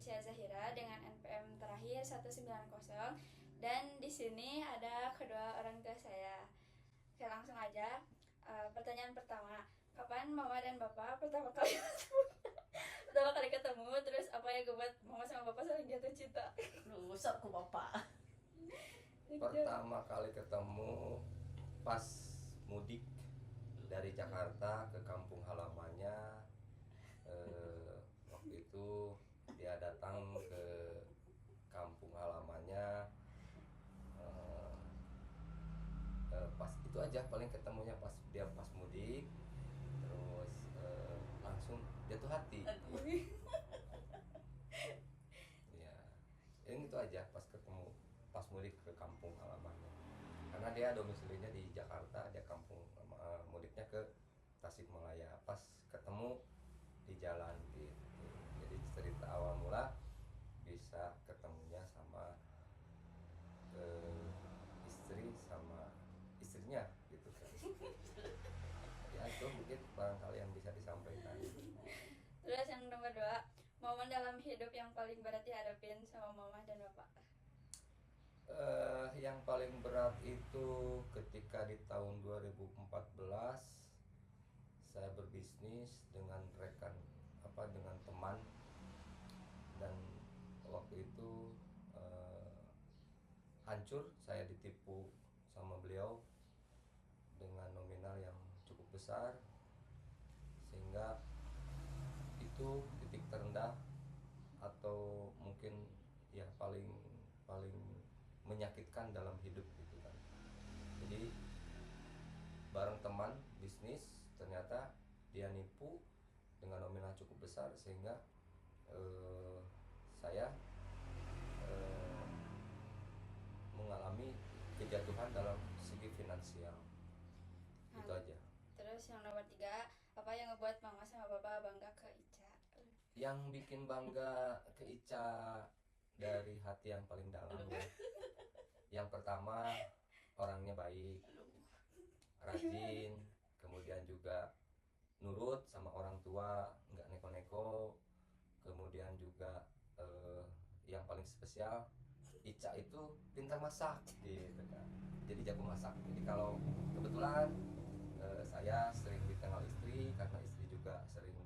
Ica Zahira dengan NPM terakhir 190, dan di sini ada kedua orang tua saya. Oke, langsung aja. Pertanyaan pertama, kapan mama dan bapak pertama kali pertama kali ketemu, terus apa yang membuat mama sama bapak saling jatuh cinta? Rusak ku bapak. Pertama kali ketemu pas mudik dari Jakarta ke kampung halamannya. Waktu itu dia datang ke kampung halamannya. Pas itu aja paling ketemunya pas dia pas mudik, terus langsung jatuh hati. Ya, ini itu aja pas ketemu pas mudik ke kampung halamannya, karena dia domisilinya di Jakarta, dia kampung mudiknya ke Tasikmalaya. Pas ketemu di jalan gitu. Jadi cerita awal mula bisa ketemunya sama istri sama istrinya gitu kan. Ya itu mungkin barangkali yang bisa disampaikan. Terus yang nomor 2, momen dalam hidup yang paling berat dihadapin sama mama dan bapak. Yang paling berat itu ketika di tahun 2014 saya berbisnis dengan dengan teman, dan waktu itu hancur. Saya ditipu sama beliau dengan nominal yang cukup besar, sehingga itu titik terendah atau mungkin ya paling menyakitkan dalam hidup gitu kan. Jadi bareng teman bisnis ternyata dia nipu dengan nominal cukup besar, sehingga saya mengalami kejatuhan dalam segi finansial. Itu aja. Terus yang nomor 3, apa yang ngebuat mama sama bapak bangga ke Ica? Yang bikin bangga ke Ica dari hati yang paling dalam ya. Yang pertama, orangnya baik, rajin, kemudian juga nurut sama orang tua, nggak neko-neko. Kemudian juga yang paling spesial, Ica itu pintar masak gitu kan. Jadi jago masak. Jadi kalau kebetulan saya sering dikenal istri karena istri juga sering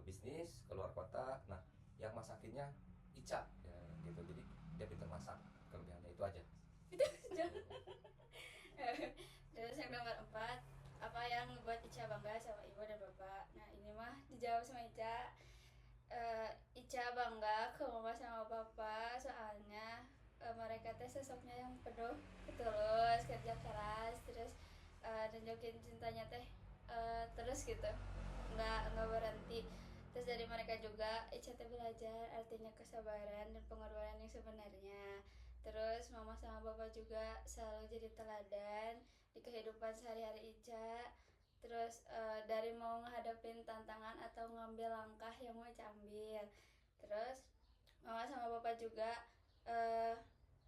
bisnis keluar kota. Nah, yang masakinnya Ica ya, gitu. Jadi dia pintar masak, kelebihannya itu aja. Terus yang nomor 4, apa yang ngebuat Ica bangga sama ibu dan bapak? Nah, ini mah dijawab sama Ica. Ica bangga ke mama sama papa soalnya mereka teh sosoknya yang penuh tulus, kerja keras, terus nunjukin cintanya teh terus gitu, nggak berhenti. Terus dari mereka juga Ica teh belajar artinya kesabaran dan pengorbanan yang sebenarnya. Terus mama sama bapak juga selalu jadi teladan di kehidupan sehari-hari Ica. Terus dari mau menghadapin tantangan atau ngambil langkah yang mau Ica ambil. Terus mama sama bapak juga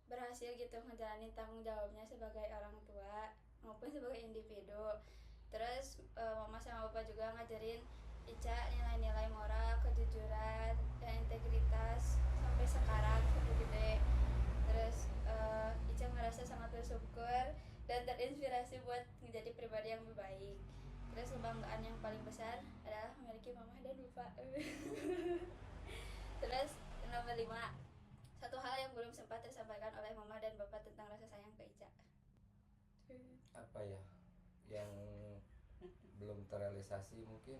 berhasil gitu ngejalanin tanggung jawabnya sebagai orang tua maupun sebagai individu. Terus mama sama bapak juga ngajarin Ica nilai-nilai moral, kejujuran, dan integritas sampai sekarang sampai gede. Terus Ica merasa sangat bersyukur dan terinspirasi buat menjadi pribadi yang lebih baik. Terus kebanggaan yang paling besar adalah memiliki mama dan bapak. Terus nomor 5, satu hal yang belum sempat tersampaikan oleh mama dan bapak tentang rasa sayang ke Ica. Apa ya yang belum terrealisasi? Mungkin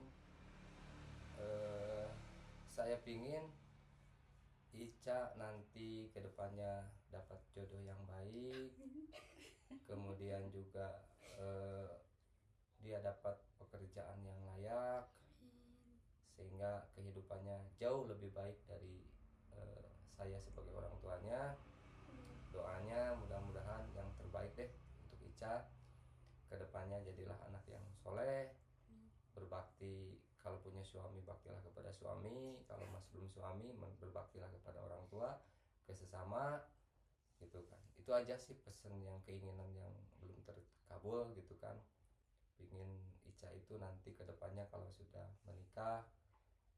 saya pingin Ica nanti kedepannya dapat jodoh yang baik, kemudian juga dia dapat pekerjaan yang layak, sehingga kehidupannya jauh lebih baik dari saya sebagai orang tuanya. Doanya mudah-mudahan yang terbaik deh untuk Ica kedepannya. Jadilah anak yang soleh, berbakti. Kalau punya suami, baktilah kepada suami. Kalau masih belum suami, berbaktilah kepada orang tua, ke sesama, gitu kan. Itu aja sih pesan yang keinginan yang belum terkabul gitu kan. Pingin Ica itu nanti kedepannya kalau sudah menikah,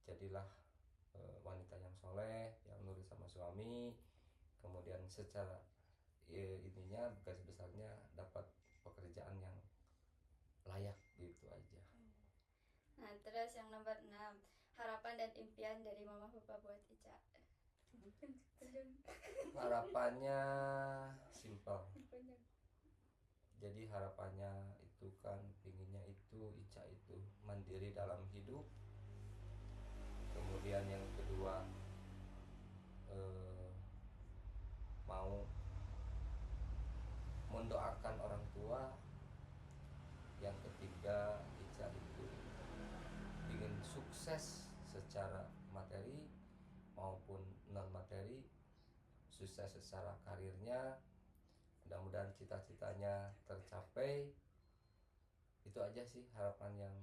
jadilah wanita yang soleh, yang nurut sama suami, kemudian secara ininya garis besarnya dapat pekerjaan yang layak gitu aja. Nah, terus yang nomor 6, harapan dan impian dari mama papa buat Ica. Harapannya simpel. Jadi harapannya itu kan pinginnya itu Ica itu mandiri dalam hidup. Kemudian yang kedua mau mendoakan orang tua. Yang ketiga Ica itu ingin sukses secara materi maupun non materi, sukses secara karirnya, mudah-mudahan cita-citanya tercapai. Itu aja sih harapan yang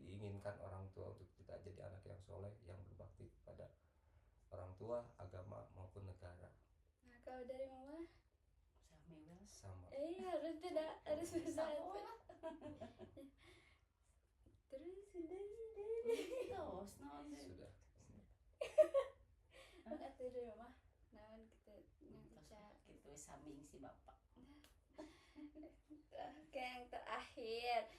diinginkan orang tua untuk kita jadi anak yang soleh, yang berbakti kepada orang tua, agama maupun negara. Nah, kalau dari mama Sama. harus tidak harus bisa. Sama. Terus sudah Terus Sudah. Atuh dari mama naon kita yang Ica. gitu sambing si bapak. Oke, yang terakhir,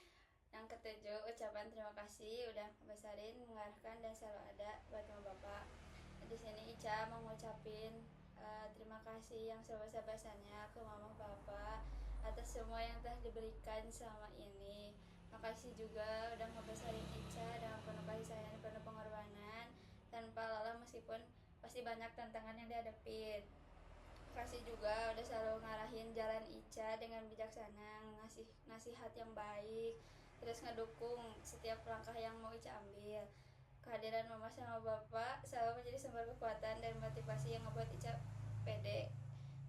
yang ketujuh, ucapan terima kasih udah besarin, mengarahkan dan selalu ada buat mama bapak. Di sini Ica mau ngucapin terima kasih yang sebesar-besarnya ke mama bapak atas semua yang telah diberikan selama ini. Makasih juga udah ngebesarin Ica dengan penuh kasih sayang dan penuh pengorbanan tanpa lelah, meskipun pasti banyak tantangan yang dihadapin. Makasih juga udah selalu ngarahin jalan Ica dengan bijaksana, ngasih nasihat yang baik, terus ngedukung setiap langkah yang mau Ica ambil. Kehadiran mama sama bapak selalu menjadi sumber kekuatan dan motivasi yang ngebuat Ica pede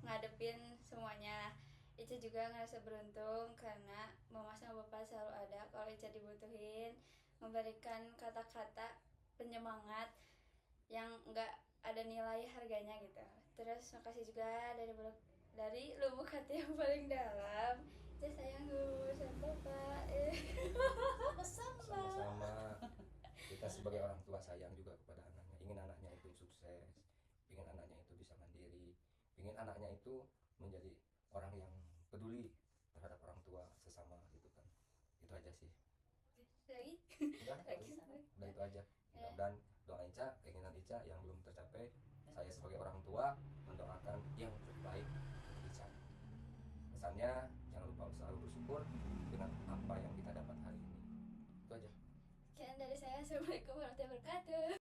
ngadepin semuanya. Ica juga ngerasa beruntung karena mama sama bapak selalu ada kalau Ica dibutuhin, memberikan kata-kata penyemangat yang enggak ada nilai harganya gitu. Terus makasih juga dari lubuk hati yang paling dalam, Ica sayang sama bapak. Sama-sama. Kita sebagai orang tua sayang juga kepada anaknya, ingin anaknya itu sukses, ingin anaknya itu bisa mandiri, ingin anaknya itu menjadi orang yang peduli terhadap orang tua sesama gitu kan. Itu aja sih. Lagi? Udah itu aja. Mudah-mudahan doa Ica, keinginan Ica yang belum tercapai, saya sebagai orang tua mendoakan yang terbaik untuk Ica. Pesannya jangan lupa selalu bersyukur dengan apa yang kita dapat hari ini. Itu aja. Sekian dari saya. Assalamualaikum warahmatullahi